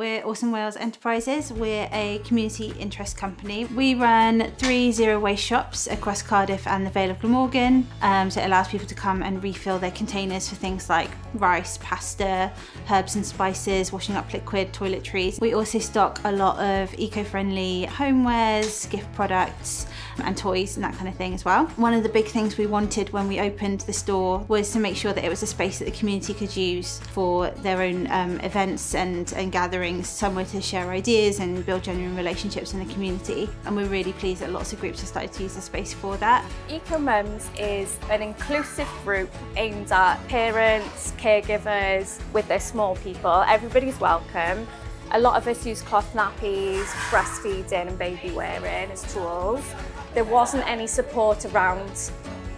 We're Awesome Wales Enterprises. We're a community interest company. We run 3 zero waste shops across Cardiff and the Vale of Glamorgan. So it allows people to come and refill their containers for things like rice, pasta, herbs and spices, washing up liquid, toiletries. We also stock a lot of eco-friendly homewares, gift products and toys and that kind of thing as well. One of the big things we wanted when we opened the store was to make sure that it was a space that the community could use for their own events and gatherings, somewhere to share ideas and build genuine relationships in the community. And we're really pleased that lots of groups have started to use the space for that. Eco Mums is an inclusive group aimed at parents, caregivers with their small people. Everybody's welcome. A lot of us use cloth nappies, breastfeeding and baby wearing as tools. There wasn't any support around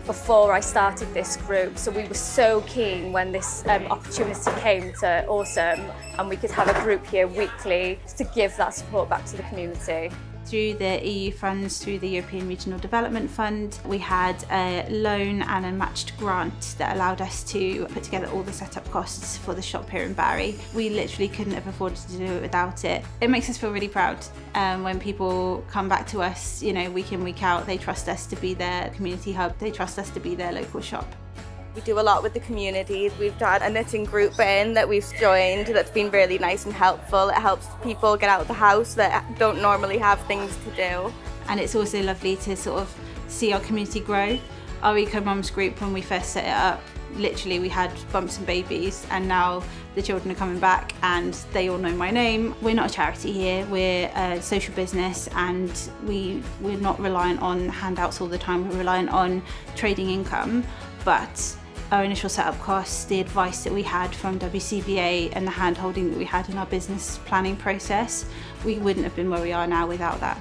before I started this group, so we were so keen when this opportunity came to Awesome and we could have a group here weekly to give that support back to the community. Through the EU funds, through the European Regional Development Fund, we had a loan and a matched grant that allowed us to put together all the setup costs for the shop here in Barry. We literally couldn't have afforded to do it without it. It makes us feel really proud when people come back to us, you know, week in, week out. They trust us to be their community hub. They trust us to be their local shop. We do a lot with the community. We've had a knitting group in that we've joined that's been really nice and helpful. It helps people get out of the house that don't normally have things to do. And it's also lovely to sort of see our community grow. Our Eco Mums group, when we first set it up, literally we had bumps and babies, and now the children are coming back and they all know my name. We're not a charity here, we're a social business, and we're not reliant on handouts all the time. We're reliant on trading income, but our initial setup costs, the advice that we had from WCBA and the hand-holding that we had in our business planning process, we wouldn't have been where we are now without that.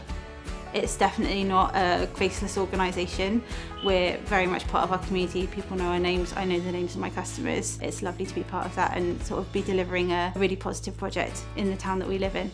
It's definitely not a faceless organisation. We're very much part of our community. People know our names, I know the names of my customers. It's lovely to be part of that and sort of be delivering a really positive project in the town that we live in.